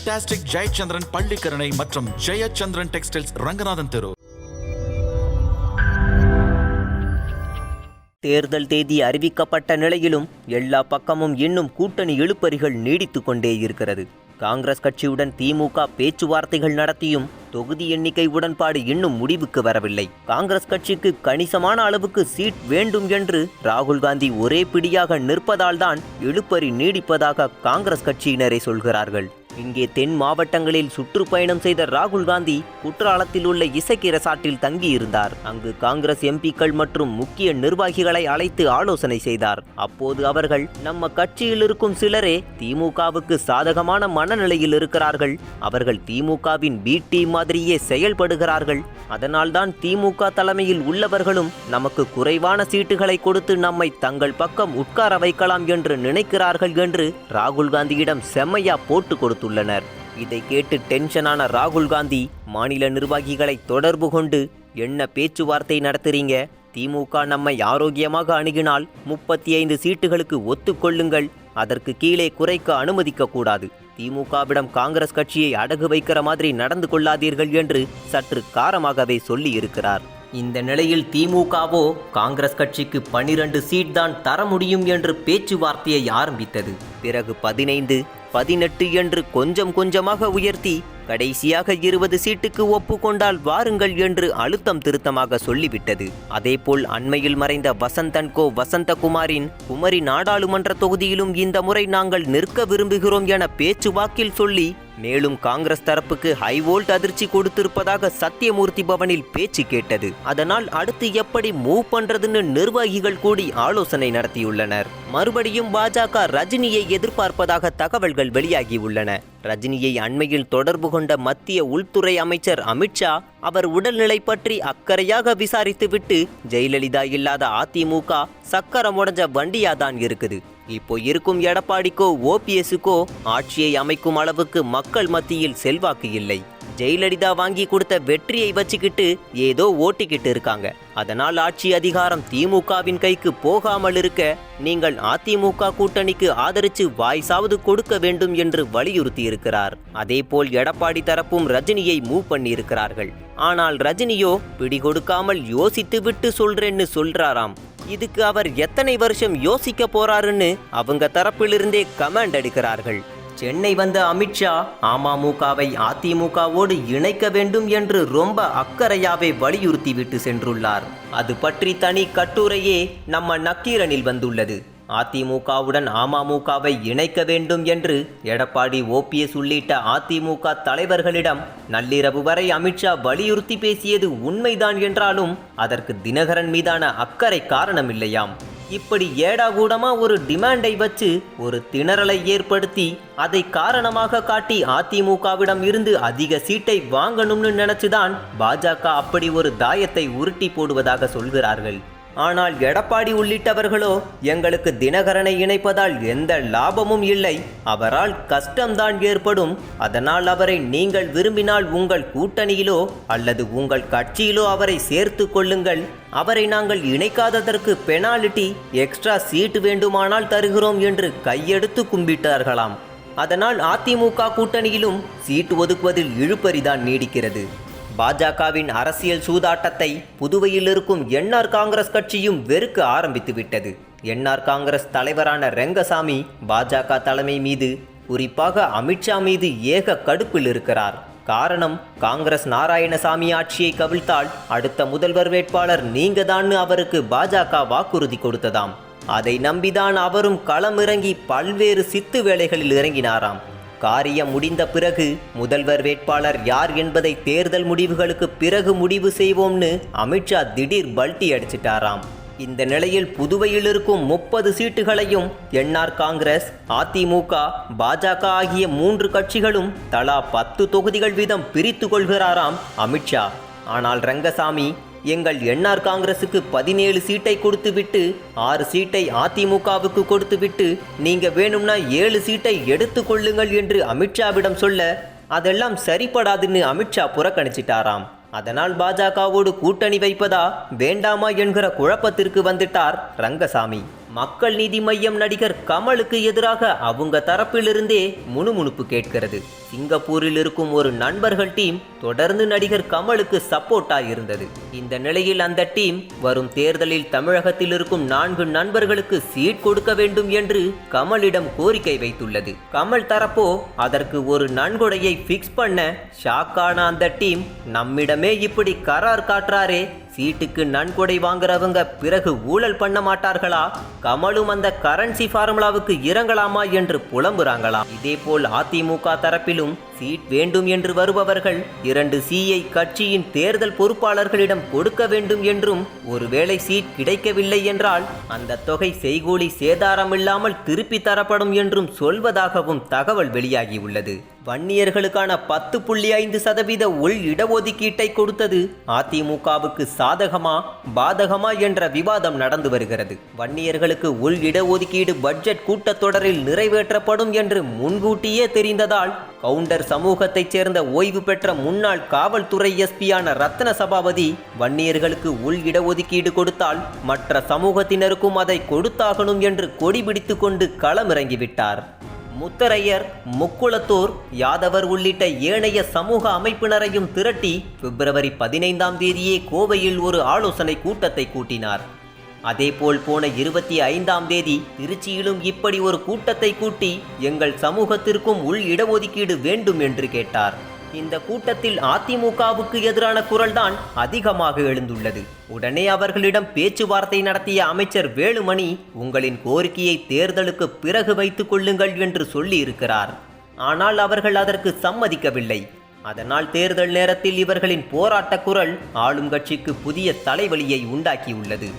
Fantastic Jayachandran Pallikaranai மற்றும் Jayachandran textiles Ranganathan தெரு. தேர்தல் தேதி அறிவிக்கப்பட்ட நிலையிலும் எல்லா பக்கமும் இன்னும் கூட்டணி இழுபறிகள் நீடித்துக் கொண்டே இருக்கிறது. காங்கிரஸ் கட்சியுடன் திமுக பேச்சுவார்த்தைகள் நடத்தியும் தொகுதி எண்ணிக்கை உடன்பாடு இன்னும் முடிவுக்கு வரவில்லை. காங்கிரஸ் கட்சிக்கு கணிசமான அளவுக்கு சீட் வேண்டும் என்று ராகுல் காந்தி ஒரே பிடியாக நிற்பதால் தான் இழுபறி நீடிப்பதாக காங்கிரஸ் கட்சியினரே சொல்கிறார்கள். இங்கே தென் மாவட்டங்களில் சுற்றுப்பயணம் செய்த ராகுல் காந்தி குற்றாலத்தில் உள்ள இசக்கி ரெசார்ட்டில் தங்கியிருந்தார். அங்கு காங்கிரஸ் எம்பிக்கள் மற்றும் முக்கிய நிர்வாகிகளை அழைத்து ஆலோசனை செய்தார். அப்போது அவர்கள், நம்ம கட்சியில் இருக்கும் சிலரே திமுகவுக்கு சாதகமான மனநிலையில் இருக்கிறார்கள், அவர்கள் திமுகவின் பி டீம் மாதிரியே செயல்படுகிறார்கள், அதனால்தான் திமுக தலைமையில் உள்ளவர்களும் நமக்கு குறைவான சீட்டுகளை கொடுத்து நம்மை தங்கள் பக்கம் உட்கார வைக்கலாம் என்று நினைக்கிறார்கள் என்று ராகுல் காந்தியிடம் செம்மையா போட்டு கொடுத்துள்ளனர். இதை கேட்டு டென்ஷனான ராகுல் காந்தி மாநில நிர்வாகிகளை தொடர்பு கொண்டு, என்ன பேச்சுவார்த்தை நடத்துறீங்க? திமுக நம்மை ஆரோக்கியமாக அணுகினால் 35 சீட்டுகளுக்கு ஒத்துக்கொள்ளுங்கள், அதற்கு கீழே குறைக்க அனுமதிக்க கூடாது, திமுகவிடம் காங்கிரஸ் கட்சியை அடகு வைக்கிற மாதிரி நடந்து கொள்ளாதீர்கள் என்று சற்று காரமாகவே சொல்லி இருக்கிறார். இந்த நிலையில் திமுகவோ காங்கிரஸ் கட்சிக்கு 12 சீட் தான் தர முடியும் என்று பேச்சுவார்த்தையை ஆரம்பித்தது. பிறகு 15, 18 என்று கொஞ்சம் கொஞ்சமாக உயர்த்தி கடைசியாக 20 சீட்டுக்கு ஒப்புக்கொண்டால் வாருங்கள் என்று அழுத்தம் திருத்தமாக சொல்லிவிட்டது. அதேபோல் அண்மையில் மறைந்த வசந்தன்கோ வசந்தகுமாரின் குமரி நாடாளுமன்ற தொகுதியிலும் இந்த முறை நாங்கள் நிற்க விரும்புகிறோம் என பேச்சுவாக்கில் சொல்லி மேலும் காங்கிரஸ் தரப்புக்கு ஹைவோல்ட் அதிர்ச்சி கொடுத்திருப்பதாக சத்தியமூர்த்தி பவனில் பேச்சு கேட்டது. அதனால் அடுத்து எப்படி மூவ் பண்றதுன்னு நிர்வாகிகள் கூடி ஆலோசனை நடத்தியுள்ளனர். மறுபடியும் பாஜக ரஜினியை எதிர்பார்ப்பதாக தகவல்கள் வெளியாகியுள்ளன. ரஜினியை அண்மையில் தொடர்பு கொண்ட மத்திய உள்துறை அமைச்சர் அமித்ஷா அவர் உடல்நிலை பற்றி அக்கறையாக விசாரித்துவிட்டு, ஜெயலலிதா இல்லாத அதிமுக சக்கரம் உடைஞ்ச வண்டியாதான் இருக்குது, இப்போ இருக்கும் எடப்பாடிக்கோ ஓபிஎஸ்க்கோ ஆட்சியை அமைக்கும் அளவுக்கு மக்கள் மத்தியில் செல்வாக்கு இல்லை, ஜெயலலிதா வாங்கி கொடுத்த வெற்றியை வச்சுக்கிட்டு ஏதோ ஓட்டிக்கிட்டு இருக்காங்க, அதனால் ஆட்சி அதிகாரம் திமுகவின் கைக்கு போகாமல் இருக்க நீங்கள் அதிமுக கூட்டணிக்கு ஆதரித்து வாய்ஸாவது கொடுக்க வேண்டும் என்று வலியுறுத்தி இருக்கிறார். அதேபோல் எடப்பாடி தரப்பும் ரஜினியை மூவ் பண்ணியிருக்கிறார்கள். ஆனால் ரஜினியோ பிடி கொடுக்காமல் யோசித்து விட்டு சொல்றேன்னு சொல்றாராம். இதுக்கு அவர் எத்தனை வருஷம் யோசிக்க போறாருன்னு அவங்க தரப்பிலிருந்தே கமெண்ட் அடிக்கிறார்கள். சென்னை வந்த அமித்ஷா அமமுகவை அதிமுகவோடு இணைக்க வேண்டும் என்று ரொம்ப அக்கறையாவே வலியுறுத்தி விட்டு சென்றுள்ளார். அது பற்றி தனி கட்டுரையே நம்ம நக்கீரனில் வந்துள்ளது. அதிமுகவுடன் அமமுகவை இணைக்க வேண்டும் என்று எடப்பாடி ஓபிஎஸ் உள்ளிட்ட அதிமுக தலைவர்களிடம் நள்ளிரவு வரை அமித்ஷா வலியுறுத்தி பேசியது உண்மைதான் என்றாலும் அதற்கு தினகரன் மீதான அக்கறை காரணமில்லையாம். இப்படி ஏடாகூடமா ஒரு டிமாண்டை வச்சு ஒரு திணறலை ஏற்படுத்தி அதை காரணமாக காட்டி அதிமுகவிடம் இருந்து அதிக சீட்டை வாங்கணும்னு நினைச்சுதான் பாஜக அப்படி ஒரு தாயத்தை உருட்டி போடுவதாக சொல்கிறார்கள். ஆனால் எடப்பாடி உள்ளிட்டவர்களோ, எங்களுக்கு தினகரனை இணைப்பதால் எந்த லாபமும் இல்லை, அவரால் கஷ்டம்தான் ஏற்படும், அதனால் அவரை நீங்கள் விரும்பினால் உங்கள் கூட்டணியிலோ அல்லது உங்கள் கட்சியிலோ அவரை சேர்த்து கொள்ளுங்கள், அவரை நாங்கள் இணைக்காததற்கு பெனால்டி எக்ஸ்ட்ரா சீட்டு வேண்டுமானால் தருகிறோம் என்று கையெடுத்து கும்பிட்டார்களாம். அதனால் அதிமுக கூட்டணியிலும் சீட்டு ஒதுக்குவதில் இழுபறிதான் நீடிக்கிறது. பாஜகவின் அரசியல் சூதாட்டத்தை புதுவையில் இருக்கும் என்ஆர் காங்கிரஸ் கட்சியும் வெறுக்க ஆரம்பித்து விட்டது. என்ஆர் காங்கிரஸ் தலைவரான ரெங்கசாமி பாஜக தலைமை மீது, குறிப்பாக அமித்ஷா மீது ஏக கடுப்பில் இருக்கிறார். காரணம், காங்கிரஸ் நாராயணசாமி ஆட்சியை கவிழ்த்தால் அடுத்த முதல்வர் வேட்பாளர் நீங்கதான்னு அவருக்கு பாஜக வாக்குறுதி கொடுத்ததாம். அதை நம்பிதான் அவரும் களமிறங்கி பல்வேறு சித்து வேலைகளில் இறங்கினாராம். காரியம் முடிந்த பிறகு முதல்வர் வேட்பாளர் யார் என்பதை தேர்தல் முடிவுகளுக்கு பிறகு முடிவு செய்வோம்னு அமித்ஷா திடீர் பல்ட்டி அடிச்சிட்டாராம். இந்த நிலையில் புதுவையில் இருக்கும் 30 சீட்டுகளையும் என்ஆர் காங்கிரஸ், அதிமுக, பாஜக ஆகிய 3 கட்சிகளும் தலா 10 தொகுதிகள் வீதம் பிரித்து கொள்கிறாராம் அமித்ஷா. ஆனால் ரங்கசாமி, எங்கள் என்ஆர் காங்கிரசுக்கு 17 சீட்டை கொடுத்துவிட்டு 6 சீட்டை அதிமுகவுக்கு கொடுத்துவிட்டு நீங்க வேணும்னா 7 சீட்டை எடுத்துக்கொள்ளுங்கள் என்று அமித்ஷாவிடம் சொல்ல, அதெல்லாம் சரிப்படாதுன்னு அமித்ஷா புறக்கணிச்சிட்டாராம். அதனால் பாஜகவோடு கூட்டணி வைப்பதா வேண்டாமா என்கிற குழப்பத்திற்கு வந்துட்டார் ரங்கசாமி. மக்கள் நீதி மய்யம் நடிகர் கமலுக்கு எதிராக அவங்க தரப்பிலிருந்தே முணுமுணுப்பு கேட்கிறது. சிங்கப்பூரில் இருக்கும் ஒரு நண்பர்கள் டீம் தொடர்ந்து நடிகர் கமலுக்கு சப்போர்ட்டா இருந்தது. இந்த நிலையில் அந்த டீம் வரும் தேர்தலில் தமிழகத்தில் இருக்கும் 4 நண்பர்களுக்கு சீட் கொடுக்க வேண்டும் என்று கமலிடம் கோரிக்கை வைத்துள்ளது. கமல் தரப்போ அதற்கு ஒரு நன்கொடையை பிக்ஸ் பண்ண ஷாக்கான அந்த டீம், நம்மிடமே இப்படி கரார் காட்டுறாரே, சீட்டுக்கு நன்கொடை வாங்குறவங்க பிறகு ஊழல் பண்ண மாட்டார்களா, கமலும் அந்த கரன்சி ஃபார்முலாவுக்கு இறங்கலாமா என்று புலம்புறாங்களாம். இதேபோல் அதிமுக தரப்பிலும் சீட் வேண்டும் என்று வருபவர்கள் 2Cஐ கட்சியின் தேர்தல் பொறுப்பாளர்களிடம் கொடுக்க வேண்டும் என்றும், ஒருவேளை சீட் கிடைக்கவில்லை என்றால் அந்த தொகை செய்கூலி சேதாரம் இல்லாமல் திருப்பி தரப்படும் என்றும் சொல்வதாகவும் தகவல் வெளியாகியுள்ளது. வன்னியர்களுக்கான 10.5% உள் இடஒதுக்கீட்டை கொடுத்தது அதிமுகவுக்கு சாதகமா பாதகமா என்ற விவாதம் நடந்து வருகிறது. வன்னியர்களுக்கு உள் இடஒதுக்கீடு பட்ஜெட் கூட்டத்தொடரில் நிறைவேற்றப்படும் என்று முன்கூட்டியே தெரிந்ததால் கவுண்டர் சமூகத்தைச் சேர்ந்த ஓய்வு பெற்ற முன்னாள் காவல்துறை எஸ்பியான ரத்ன சபாபதி வன்னியர்களுக்கு உள் இடஒதுக்கீடு கொடுத்தால் மற்ற சமூகத்தினருக்கும் அதை கொடுத்தாகணும் என்று கொடிபிடித்து கொண்டு களமிறங்கிவிட்டார். முத்தரையர், முக்குளத்தூர், யாதவர் உள்ளிட்ட ஏனைய சமூக அமைப்பினரையும் திரட்டி பிப்ரவரி 15ஆம் தேதியே கோவையில் ஒரு ஆலோசனை கூட்டத்தை கூட்டினார். அதேபோல் போன 25ஆம் தேதி திருச்சியிலும் இப்படி ஒரு கூட்டத்தை கூட்டி எங்கள் சமூகத்திற்கும் உள் இடஒதுக்கீடு வேண்டும் என்று கேட்டார். இந்த கூட்டத்தில் அதிமுகவுக்கு எதிரான குரல்தான் அதிகமாக எழுந்துள்ளது. உடனே அவர்களிடம் பேச்சுவார்த்தை நடத்திய அமைச்சர் வேலுமணி, உங்களின் கோரிக்கையை தேர்தலுக்கு பிறகு வைத்துக் கொள்ளுங்கள் என்று சொல்லி இருக்கிறார். ஆனால் அவர்கள் அதற்கு சம்மதிக்கவில்லை. அதனால் தேர்தல் நேரத்தில் இவர்களின் போராட்ட குரல் ஆளும் கட்சிக்கு புதிய தலைவலியை உண்டாக்கியுள்ளது.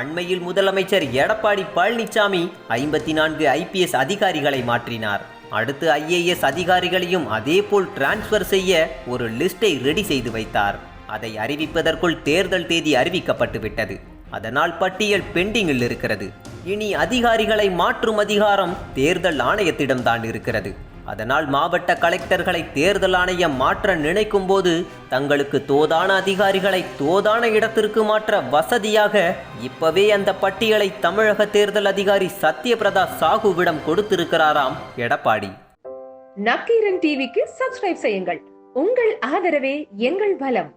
அண்மையில் முதலமைச்சர் எடப்பாடி பழனிசாமி 54 IPS அதிகாரிகளை மாற்றினார். அடுத்து IAS அதிகாரிகளையும் அதேபோல் டிரான்ஸ்ஃபர் செய்ய ஒரு லிஸ்டை ரெடி செய்து வைத்தார். அதை அறிவிப்பதற்குள் தேர்தல் தேதி அறிவிக்கப்பட்டு விட்டது. அதனால் பட்டியல் பெண்டிங்கில் இருக்கிறது. இனி அதிகாரிகளை மாற்றும் அதிகாரம் தேர்தல் ஆணையத்திடம்தான் இருக்கிறது. அதனால் மாவட்ட கலெக்டர்களை தேர்தல் ஆணையம் மாற்ற நினைக்கும் போது தங்களுக்கு தோதான அதிகாரிகளை தோதான இடத்திற்கு மாற்ற வசதியாக இப்பவே அந்த பட்டியலை தமிழக தேர்தல் அதிகாரி சத்யபிரதா சாகுவிடம் கொடுத்திருக்கிறாராம் எடப்பாடி. நக்கீரன் டிவிக்கு சப்ஸ்கிரைப் செய்யுங்கள். உங்கள் ஆதரவே எங்கள் பலம்.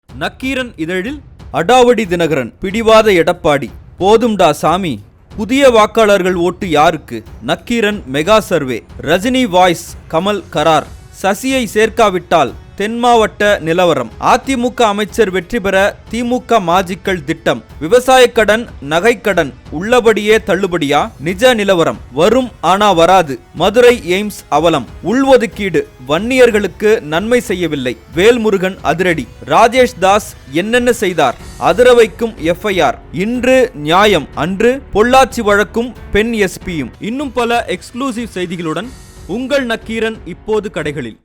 நக்கீரன் இதழில் அடாவடி தினகரன், பிடிவாத எடப்பாடி, போதும்டா சாமி, புதிய வாக்காளர்கள் ஓட்டு யாருக்கு, Nakkheeran mega survey, Rajini voice, Kamal கரார், சசியை சேர்க்காவிட்டால் தென் மாவட்ட நிலவரம், அதிமுக அமைச்சர் வெற்றி பெற திமுக மாஜிக்கள் திட்டம், விவசாய கடன் நகைக்கடன் உள்ளபடியே தள்ளுபடியா, நிஜ நிலவரம், வரும் ஆனா வராது, மதுரை எய்ம்ஸ் அவலம், உள்ஒதுக்கீடு வன்னியர்களுக்கு நன்மை செய்யவில்லை, வேல்முருகன் அதிரடி, ராஜேஷ் தாஸ் என்னென்ன செய்தார், அதிர வைக்கும் FIR, இன்று நியாயம் அன்று பொள்ளாச்சி வழக்கும் பெண் SPயும், இன்னும் பல எக்ஸ்க்ளூசிவ் செய்திகளுடன் உங்கள் நக்கீரன் இப்போது கடைகளில்.